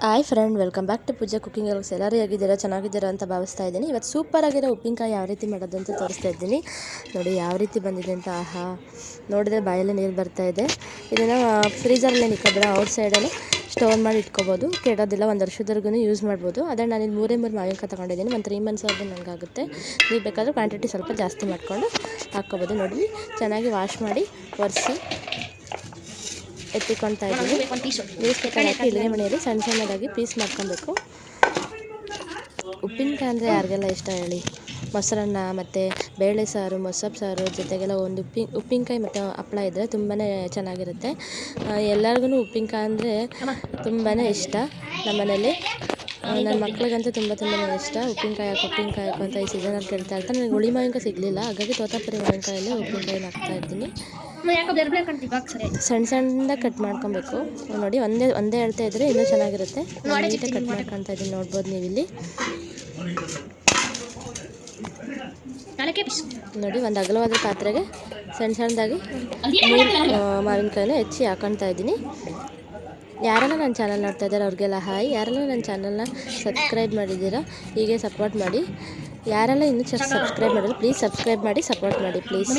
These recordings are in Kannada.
Hi friend, welcome back to Pooja cooking works. ಎಲ್ಲರೂ ಹೇಗಿದ್ದೀರಾ, ಚೆನ್ನಾಗಿದ್ದೀರಾ ಅಂತ ಭಾವಿಸ್ತಾ ಇದ್ದೀನಿ. ಇವತ್ತು ಸೂಪರ್ ಆಗಿರೋ ಉಪ್ಪಿನಕಾಯಿ ಯಾವ ರೀತಿ ಮಾಡೋದು ಅಂತ ತೋರಿಸ್ತಾ ಇದ್ದೀನಿ. ನೋಡಿ ಯಾವ ರೀತಿ ಬಂದಿದೆ ಅಂತ. ಆಹಾ, ನೋಡಿದ್ರೆ ಬಾಯಲ್ಲಿ ನೀರು ಬರ್ತಾ ಇದೆ. ಇದನ್ನು ಫ್ರೀಜರಲ್ಲಿ ಇಟ್ಕೊಬೇಡ, ಔಟ್ ಸೈಡಲ್ಲಿ ಸ್ಟೋರ್ ಮಾಡಿ ಇಟ್ಕೋಬೋದು. ಕೆಡೋದಿಲ್ಲ, 1 ವರ್ಷದವರೆಗೂ ಯೂಸ್ ಮಾಡ್ಬೋದು. ಆದರೆ ನಾನು 3 ಮಾವಿನಕಾಯಿ ತೊಗೊಂಡಿದ್ದೀನಿ. ಒಂದು 3 ಮಂತ್ಸ್ ಆದರೂ ನನಗಾಗುತ್ತೆ. ನೀವು ಬೇಕಾದರೆ ಕ್ವಾಂಟಿಟಿ ಸ್ವಲ್ಪ ಜಾಸ್ತಿ ಮಾಡಿಕೊಂಡು ಹಾಕ್ಕೋಬೋದು. ನೋಡಿ ಚೆನ್ನಾಗಿ ವಾಶ್ ಮಾಡಿ ಒರೆಸಿ ಎತ್ತಿಕೊಳ್ತಾ ಇದ್ದೀನಿ. ವೇಸ್ಟ್ ಹಾಕಿ ಇಲ್ಲಿಗೆ ಮನೆಯಲ್ಲಿ ಸಣ್ಣ ಸಣ್ಣದಾಗಿ ಪೀಸ್ ಮಾಡ್ಕೊಬೇಕು. ಉಪ್ಪಿನಕಾಯಿ ಅಂದರೆ ಯಾರಿಗೆಲ್ಲ ಇಷ್ಟ ಹೇಳಿ. ಮೊಸರನ್ನ ಮತ್ತು ಬೇಳೆ ಸಾರು, ಮೊಸಪ್ಪು ಸಾರು ಜೊತೆಗೆಲ್ಲ ಒಂದು ಉಪ್ಪಿನಕಾಯಿ ಮತ್ತು ಹಪ್ಪಳ ಇದ್ದರೆ ತುಂಬಾ ಚೆನ್ನಾಗಿರುತ್ತೆ. ಎಲ್ಲರಿಗೂ ಉಪ್ಪಿನಕಾಯಿ ಅಂದರೆ ತುಂಬಾ ಇಷ್ಟ. ನಮ್ಮನೇಲಿ ನನ್ನ ಮಕ್ಳಿಗಂತೂ ತುಂಬ ಇಷ್ಟ. ಉಪ್ಪಿನಕಾಯಿ ಹಾಕು ಅಂತ ಈ ಸೀಸನಲ್ಲಿ ಕೇಳ್ತಾ ಇರ್ತಾರೆ. ನನಗೆ ಹುಳಿ ಮಾವಿನಕಾಯಿ ಸಿಗಲಿಲ್ಲ, ಹಾಗಾಗಿ ತೋತಾಪುರಿ ಮಾವಿನಕಾಯಲ್ಲೇ ಉಪ್ಪಿನಕಾಯಿನ ಹಾಕ್ತಾ ಇದ್ದೀನಿ. ಸಣ್ಣ ಸಣ್ಣದಾಗಿ ಕಟ್ ಮಾಡ್ಕೊಬೇಕು. ನೋಡಿ ಒಂದೇ ಅಳತೆ ಇದ್ದರೆ ಇನ್ನೂ ಚೆನ್ನಾಗಿರುತ್ತೆ. ನೀಟಾಗಿ ಕಟ್ ಮಾಡ್ಕೊತಾ ಇದ್ದೀನಿ, ನೋಡ್ಬೋದು ನೀವು ಇಲ್ಲಿ. ನೋಡಿ ಒಂದು ಅಗಲವಾದ ಪಾತ್ರೆಗೆ ಸಣ್ಣದಾಗಿ 3 ಮಾವಿನಕಾಯಿನ ಹೆಚ್ಚಿ ಹಾಕೊತಾ ಇದ್ದೀನಿ. ಯಾರೆಲ್ಲ ನನ್ನ ಚಾನಲ್ ನೋಡ್ತಾ ಇದ್ದಾರೆ ಅವ್ರಿಗೆಲ್ಲ ಹಾಯ್. ಯಾರೆಲ್ಲ ನನ್ನ ಚಾನಲ್ನ ಸಬ್ಸ್ಕ್ರೈಬ್ ಮಾಡಿದ್ದೀರಾ ಹೀಗೆ ಸಪೋರ್ಟ್ ಮಾಡಿ. ಯಾರೆಲ್ಲ ಇನ್ನೂ ಸಬ್ಸ್ಕ್ರೈಬ್ ಮಾಡಿದ್ರು ಪ್ಲೀಸ್ ಸಬ್ಸ್ಕ್ರೈಬ್ ಮಾಡಿ, ಸಪೋರ್ಟ್ ಮಾಡಿ ಪ್ಲೀಸ್.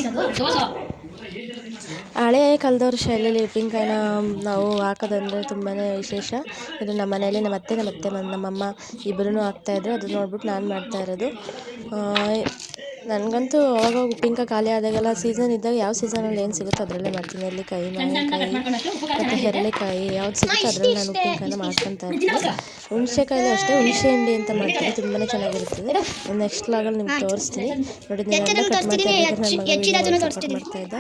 ಹಳೆಯ ಕಾಲದವ್ರ ಶೈಲಿಯಲ್ಲಿ ಉಪ್ಪಿನಕಾಯಿನ ನಾವು ಹಾಕೋದಂದರೆ ತುಂಬಾ ವಿಶೇಷ. ಇದು ನಮ್ಮ ಮನೆಯಲ್ಲಿ ನಮ್ಮ ಅತ್ತೆ ನಮ್ಮಮ್ಮ ಇಬ್ಬರೂ ಹಾಕ್ತಾಯಿದ್ರು. ಅದು ನೋಡ್ಬಿಟ್ಟು ನಾನು ಮಾಡ್ತಾ ಇರೋದು. ನನಗಂತೂ ಅವಾಗ ಉಪ್ಪಿನಕಾಯಿ ಖಾಲಿ ಆದಾಗೆಲ್ಲ ಸೀಸನ್ ಇದ್ದಾಗ ಯಾವ ಸೀಸನಲ್ಲಿ ಏನು ಸಿಗುತ್ತೋ ಅದರಲ್ಲೇ ಮಾಡ್ತೀನಿ. ನೆಲ್ಲಿಕಾಯಿ, ಮಾವಿನಕಾಯಿ ಮತ್ತು ಹೆರಳಿಕಾಯಿ ಯಾವ್ದು ಸಿಗುತ್ತೋ ಅದರಲ್ಲಿ ನಾನು ಉಪ್ಪಿನಕಾಯಿನ ಮಾಡ್ಕೊತಾ ಇರ್ತೀನಿ. ಹುಣಸೆಕಾಯಿಲೂ ಅಷ್ಟೇ, ಹುಣಸೆ ಹಿಂಡಿ ಅಂತ ಮಾಡ್ತೀನಿ, ತುಂಬಾ ಚೆನ್ನಾಗಿರುತ್ತದೆ. ನೆಕ್ಸ್ಟ್ ಲಾಗಲ್ಲಿ ನಿಮ್ಗೆ ತೋರಿಸ್ತೀನಿ. ನೋಡಿ ನೀವೆಲ್ಲ ಕಟ್ ಮಾಡ್ತಾ ಮಾಡ್ತಾಯಿದ್ದ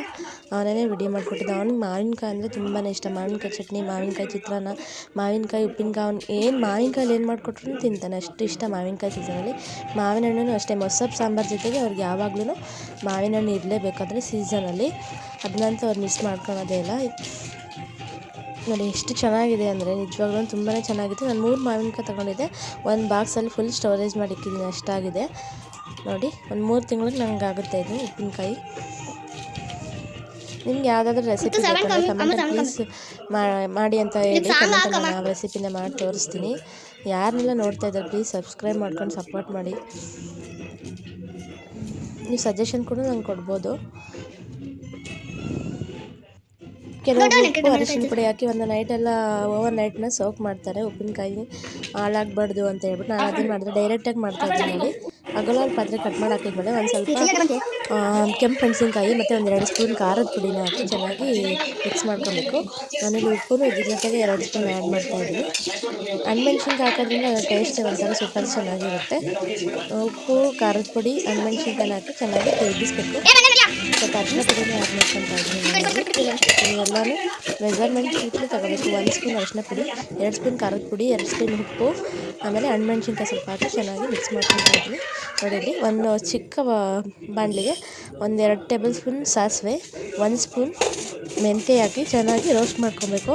ಅವನೇ ವಿಡಿಯೋ ಮಾಡಿಕೊಟ್ಟಿದ್ದ. ಅವ್ನಿಗೆ ಮಾವಿನಕಾಯಿ ಅಂದರೆ ತುಂಬಾ ಇಷ್ಟ. ಮಾವಿನಕಾಯಿ ಚಟ್ನಿ, ಮಾವಿನಕಾಯಿ ಚಿತ್ರಾನ್ನ, ಮಾವಿನಕಾಯಿ ಉಪ್ಪಿನಕಾಯಿ. ಅವ್ನು ಮಾವಿನಕಾಯಲ್ಲಿ ಏನು ಮಾಡಿಕೊಟ್ರು ತಿಂತಾನೆ, ಅಷ್ಟು ಇಷ್ಟ ಮಾವಿನಕಾಯಿ ಸೀಸನಲ್ಲಿ. ಮಾವಿನ ಹಣ್ಣು ಅಷ್ಟೇ, ಮೊಸಪ್ಪು ಸಾಂಬಾರು ಜೊತೆಗೆ ಅವ್ರಿಗೆ ಯಾವಾಗಲೂ ಮಾವಿನ ಹಣ್ಣು ಇರಲೇಬೇಕಾದ್ರೆ ಸೀಸನಲ್ಲಿ. ಅದನ್ನಂತೂ ಅವ್ರು ಮಿಸ್ ಮಾಡ್ಕೊಳೋದೇ ಇಲ್ಲ. ನೋಡಿ ಎಷ್ಟು ಚೆನ್ನಾಗಿದೆ ಅಂದರೆ ನಿಜವಾಗ್ಲೂ ತುಂಬಾ ಚೆನ್ನಾಗಿದೆ. ನಾನು 3 ಮಾವಿನಕಾಯಿ ತೊಗೊಂಡಿದ್ದೆ. ಒಂದು ಬಾಕ್ಸಲ್ಲಿ ಫುಲ್ ಸ್ಟೋರೇಜ್ ಮಾಡಿ ಇಕ್ಕಿದ್ದೀನಿ, ಅಷ್ಟಾಗಿದೆ. ನೋಡಿ ಒಂದು 3 ತಿಂಗಳಿಗೆ ನನಗೆ ಆಗುತ್ತೆ ಇದು ಉಪ್ಪಿನಕಾಯಿ. ನಿಮ್ಗೆ ಯಾವುದಾದ್ರೂ ರೆಸಿಪಿ ಬೇಕಂದರೆ ಕಮೆಂಟ್ ಪ್ಲೀಸ್ ಮಾಡಿ ಅಂತ ಹೇಳಿ. ಕಮೆಂಟಲ್ಲಿ ನಾನು ಆ ರೆಸಿಪಿನ ಮಾಡಿ ತೋರಿಸ್ತೀನಿ. ಯಾರನ್ನೆಲ್ಲ ನೋಡ್ತಾ ಇದ್ದಾರೆ ಪ್ಲೀಸ್ ಸಬ್ಸ್ಕ್ರೈಬ್ ಮಾಡ್ಕೊಂಡು ಸಪೋರ್ಟ್ ಮಾಡಿ. ನೀವು ಸಜೆಷನ್ ಕೂಡ ನಂಗೆ ಕೊಡ್ಬೋದು. ಕೆಲವರು ಉಪ್ಪು ಅರಿಶಿನ ಪುಡಿ ಹಾಕಿ ಒಂದು ನೈಟೆಲ್ಲ ಓವರ್ ನೈಟ್ನ ಸೋಕ್ ಮಾಡ್ತಾರೆ ಉಪ್ಪಿನಕಾಯಿ ಹಾಳಾಗಬಾರ್ದು ಅಂತ ಹೇಳ್ಬಿಟ್ಟು. ನಾನು ಅದನ್ನು ಮಾಡಿದ್ರೆ ಡೈರೆಕ್ಟಾಗಿ ಮಾಡ್ತಾಯಿದ್ದೀನಿ. ನೋಡಿ ಅಗಲವಾದ ಪಾತ್ರೆ ಕಟ್ ಮಾಡಿ ಹಾಕಿದ್ಮೇಲೆ ಒಂದು ಸ್ವಲ್ಪ ಕೆಂಪು ಮೆಣಸಿನ್ಕಾಯಿ ಮತ್ತು 1-2 ಸ್ಪೂನ್ ಖಾರದ ಪುಡಿನ ಹಾಕಿ ಚೆನ್ನಾಗಿ ಮಿಕ್ಸ್ ಮಾಡ್ಕೊಬೇಕು. ನಾನಿಲ್ಲಿ ಉಪ್ಪು ಇದ್ರ ಜೊತೆಗೆ 2 ಸ್ಪೂನ್ ಆ್ಯಡ್ ಮಾಡ್ತಾಯಿದ್ದೀನಿ. ಹಣ್ಣುಮೆಣ್ಸಿನ್ಕಾಯಿ ಹಾಕೋದ್ರಿಂದ ಅದರ ಟೇಸ್ಟ್ ಒಂಥರ ಸೂಪರ್ ಚೆನ್ನಾಗಿರುತ್ತೆ. ಉಪ್ಪು, ಖಾರದ ಪುಡಿ, ಹಣ್ಣುಮೆಣ್ಸಿನ್ಕಾಯಿ ಹಾಕಿ ಚೆನ್ನಾಗಿ ತಿರುಗಿಸ್ಬೇಕು. ಸ್ವಲ್ಪ ಅರಿಶಿನ ಪುಡಿನ ಆ್ಯಡ್ ಮಾಡ್ಕೊತಾ ಇದ್ದೀನಿ. ಎಲ್ಲನೂ ಮೆಜರ್ಮೆಂಟ್ ಇಟ್ಲು ತಗೋಬೇಕು. 1 ಸ್ಪೂನ್ ಅರಿಶಿನ ಪುಡಿ, 2 ಸ್ಪೂನ್ ಖಾರದ ಪುಡಿ, 2 ಸ್ಪೂನ್ ಉಪ್ಪು, ಆಮೇಲೆ ಹಣ್ಣುಮೆಣ್ಸಿನ್ಕಾಯಿ ಸ್ವಲ್ಪ ಹಾಕಿ ಚೆನ್ನಾಗಿ ಮಿಕ್ಸ್ ಮಾಡ್ಕೊತಾ ಇದ್ದೀನಿ. ನೋಡಿ ಒಂದು ಚಿಕ್ಕ ಬಾಣಲಿಗೆ 1-2 ಟೇಬಲ್ ಸ್ಪೂನ್ ಸಾಸಿವೆ, 1 ಸ್ಪೂನ್ ಮೆಂತ್ಯ ಹಾಕಿ ಚೆನ್ನಾಗಿ ರೋಸ್ಟ್ ಮಾಡ್ಕೊಬೇಕು.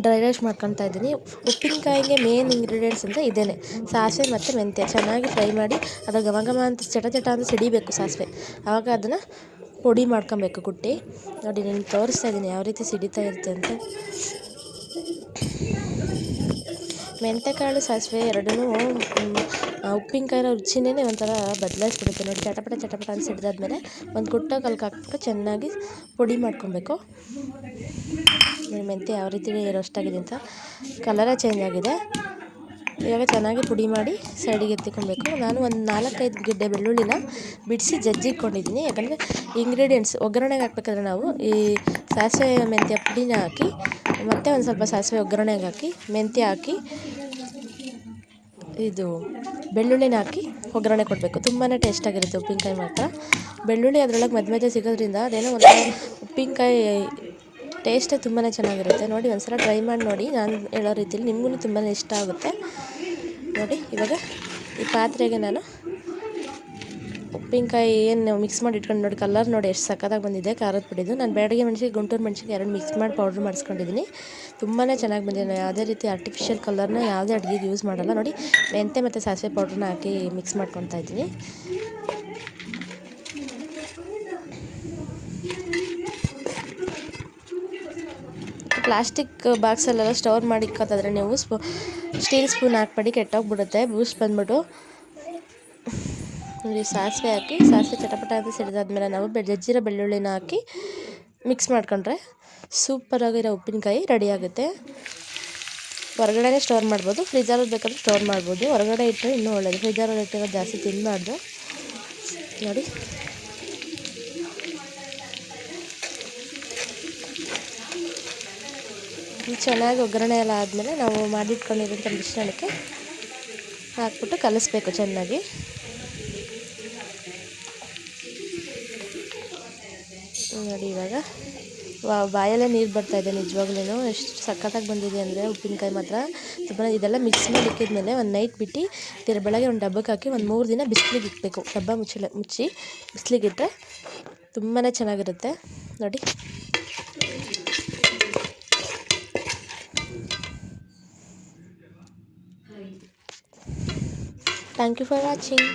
ಡ್ರೈ ರೋಸ್ಟ್ ಮಾಡ್ಕೊತಾ ಇದ್ದೀನಿ. ಉಪ್ಪಿನಕಾಯಿಗೆ ಮೇನ್ ಇಂಗ್ರೀಡಿಯೆಂಟ್ಸ್ ಅಂದರೆ ಇದೇನೆ, ಸಾಸಿವೆ ಮತ್ತು ಮೆಂತ್ಯ. ಚೆನ್ನಾಗಿ ಫ್ರೈ ಮಾಡಿ ಅದು ಘಮ ಅಂತ ಚಟ ಅಂತ ಸಿಡಿಬೇಕು ಸಾಸಿವೆ. ಆವಾಗ ಅದನ್ನು ಪುಡಿ ಮಾಡ್ಕೊಬೇಕು ಕುಟ್ಟಿ. ನೋಡಿ ನಾನು ತೋರಿಸ್ತಾ ಇದ್ದೀನಿ ಯಾವ ರೀತಿ ಸಿಡಿತಾ ಇರುತ್ತೆ ಅಂತ. ಮೆಂತ್ಯಕಾಳು ಸಾಸಿವೆ ಎರಡೂ ಉಪ್ಪಿನಕಾಯಿನ ರುಚಿನೇ ಒಂಥರ ಬದಲಾಯಿಸ್ಬಿಡುತ್ತೆ. ನೋಡಿ ಚಟಪಟ ಅಂತ ಸಿಡಿದಾದ್ಮೇಲೆ ಒಂದು ಗುಟ್ಟ ಕಲ್ಕ ಹಾಕ್ಬಿಟ್ಟು ಚೆನ್ನಾಗಿ ಪುಡಿ ಮಾಡ್ಕೊಬೇಕು. ಮೆಂತ್ಯ ಯಾವ ರೀತಿ ರೋಸ್ಟ್ ಆಗಿದೆ ಅಂತ ಕಲರೇ ಚೇಂಜ್ ಆಗಿದೆ. ಇವಾಗ ಚೆನ್ನಾಗಿ ಪುಡಿ ಮಾಡಿ ಸೈಡಿಗೆ ಎತ್ತಿಕೊಬೇಕು. ನಾನು ಒಂದು 4-5 ಗೆಡ್ಡೆ ಬೆಳ್ಳುಳ್ಳಿನ ಬಿಡಿಸಿ ಜಜ್ಜಿಟ್ಕೊಂಡಿದ್ದೀನಿ. ಯಾಕಂದರೆ ಇಂಗ್ರೀಡಿಯೆಂಟ್ಸ್ ಒಗ್ಗರಣೆಗೆ ಹಾಕ್ಬೇಕಾದ್ರೆ ನಾವು ಈ ಸಾಸಿವೆ ಮೆಂತ್ಯ ಪುಡಿನ ಹಾಕಿ ಮತ್ತು ಒಂದು ಸ್ವಲ್ಪ ಸಾಸಿವೆ ಒಗ್ಗರಣೆಗೆ ಹಾಕಿ ಮೆಂತ್ಯ ಹಾಕಿ ಇದು ಬೆಳ್ಳುಳ್ಳಿನ ಹಾಕಿ ಒಗ್ಗರಣೆ ಕೊಡಬೇಕು. ತುಂಬಾ ಟೇಸ್ಟಾಗಿರುತ್ತೆ ಉಪ್ಪಿನಕಾಯಿ ಮಾತ್ರ. ಬೆಳ್ಳುಳ್ಳಿ ಅದರೊಳಗೆ ಮಧ್ಯೆ ಸಿಗೋದ್ರಿಂದ ಅದೇನೋ ಒಂದು ಉಪ್ಪಿನಕಾಯಿ ಟೇಸ್ಟೇ ತುಂಬಾ ಚೆನ್ನಾಗಿರುತ್ತೆ. ನೋಡಿ ಒಂದು ಸಲ ಟ್ರೈ ಮಾಡಿ ನೋಡಿ, ನಾನು ಹೇಳೋ ರೀತಿಯಲ್ಲಿ ನಿಮಗೂ ತುಂಬಾ ಇಷ್ಟ ಆಗುತ್ತೆ. ನೋಡಿ ಇವಾಗ ಈ ಪಾತ್ರೆಗೆ ನಾನು ಉಪ್ಪಿನಕಾಯಿ ಏನು ಮಿಕ್ಸ್ ಮಾಡಿ ಇಟ್ಕೊಂಡು ನೋಡಿ ಕಲರ್ ನೋಡಿ ಎಷ್ಟು ಸಕ್ಕತ್ತಾಗಿ ಬಂದಿದೆ ಖಾರದ ಪುಡಿದು. ನಾನು ಬ್ಯಾಡಗಿ ಮೆಣಸಿಗೆ ಗುಂಟೂರು ಮೆಣಸಿಗೆ 2 ಮಿಕ್ಸ್ ಮಾಡಿ ಪೌಡ್ರ್ ಮಾಡಿಸ್ಕೊಂಡಿದ್ದೀನಿ. ತುಂಬಾ ಚೆನ್ನಾಗಿ ಬಂದಿದೆ. ನಾನು ಯಾವುದೇ ರೀತಿ ಆರ್ಟಿಫಿಷಿಯಲ್ ಕಲರ್ನ ಯಾವುದೇ ಅಡುಗೆಗೆ ಯೂಸ್ ಮಾಡಲ್ಲ. ನೋಡಿ ಮೆಂತ್ಯ ಮತ್ತು ಸಾಸಿವೆ ಪೌಡ್ರನ್ನ ಹಾಕಿ ಮಿಕ್ಸ್ ಮಾಡ್ಕೊತಾ ಇದ್ದೀನಿ. ಪ್ಲಾಸ್ಟಿಕ್ ಬಾಕ್ಸಲ್ಲೆಲ್ಲ ಸ್ಟೋರ್ ಮಾಡಿ ಇಕ್ಕೋತಾದ್ರೆ ನೀವು ಸ್ಟೀಲ್ ಸ್ಪೂನ್ ಹಾಕ್ಬೇಡಿ, ಕೆಟ್ಟೋಗ್ಬಿಡುತ್ತೆ. ಬೂಸ್ಟ್ ಬಂದ್ಬಿಟ್ಟು ನೋಡಿ ಸಾಸಿವೆ ಹಾಕಿ, ಸಾಸಿವೆ ಚಟಪಟ ಅಂತ ಸಿಡಿದಾದ್ಮೇಲೆ ನಾವು ಜಜ್ಜಿರೋ ಬೆಳ್ಳುಳ್ಳಿನ ಹಾಕಿ ಮಿಕ್ಸ್ ಮಾಡ್ಕೊಂಡ್ರೆ ಸೂಪರಾಗಿರೋ ಉಪ್ಪಿನಕಾಯಿ ರೆಡಿ ಆಗುತ್ತೆ. ಹೊರಗಡೆನೇ ಸ್ಟೋರ್ ಮಾಡ್ಬೋದು, ಫ್ರಿಜ್ಜಲ್ಲಿ ಬೇಕಾದ್ರೆ ಸ್ಟೋರ್ ಮಾಡ್ಬೋದು. ಹೊರಗಡೆ ಇಟ್ಟರೆ ಇನ್ನೂ ಒಳ್ಳೆಯದು, ಫ್ರಿಜ್ಜಲ್ಲಿ ಇಟ್ಟಿರೋದು ಜಾಸ್ತಿ ತಿನ್ನಬಾರ್ದು. ನೋಡಿ ಚೆನ್ನಾಗಿ ಒಗ್ಗರಣೆ ಎಲ್ಲ ಆದಮೇಲೆ ನಾವು ಮಾಡಿಟ್ಕೊಂಡಿರೋಂಥ ಮಿಶ್ರಣಕ್ಕೆ ಹಾಕ್ಬಿಟ್ಟು ಕಲಿಸ್ಬೇಕು ಚೆನ್ನಾಗಿ. ನೋಡಿ ಇವಾಗ ಬಾಯಲ್ಲೇ ನೀರು ಬರ್ತಾಯಿದೆ ನಿಜವಾಗ್ಲೂ, ಎಷ್ಟು ಸಖತ್ತಾಗಿ ಬಂದಿದೆ ಅಂದರೆ ಉಪ್ಪಿನಕಾಯಿ ಮಾತ್ರ ತುಂಬ. ಇದೆಲ್ಲ ಮಿಕ್ಸ್ ಮಾಡಿ ಇಕ್ಕಿದ್ಮೇಲೆ ಒಂದು ನೈಟ್ ಬಿಟ್ಟು ಬೆಳಗ್ಗೆ ಒಂದು ಡಬ್ಬಕ್ಕೆ ಹಾಕಿ ಒಂದು 3 ದಿನ ಬಿಸಿಲಿಗೆ ಇಡಬೇಕು. ಡಬ್ಬ ಮುಚ್ಚಿ ಬಿಸಿಲಿಗೆ ಇಟ್ಟರೆ ತುಂಬಾ ಚೆನ್ನಾಗಿರುತ್ತೆ. ನೋಡಿ ಥ್ಯಾಂಕ್ ಯು ಫಾರ್ ವಾಚಿಂಗ್.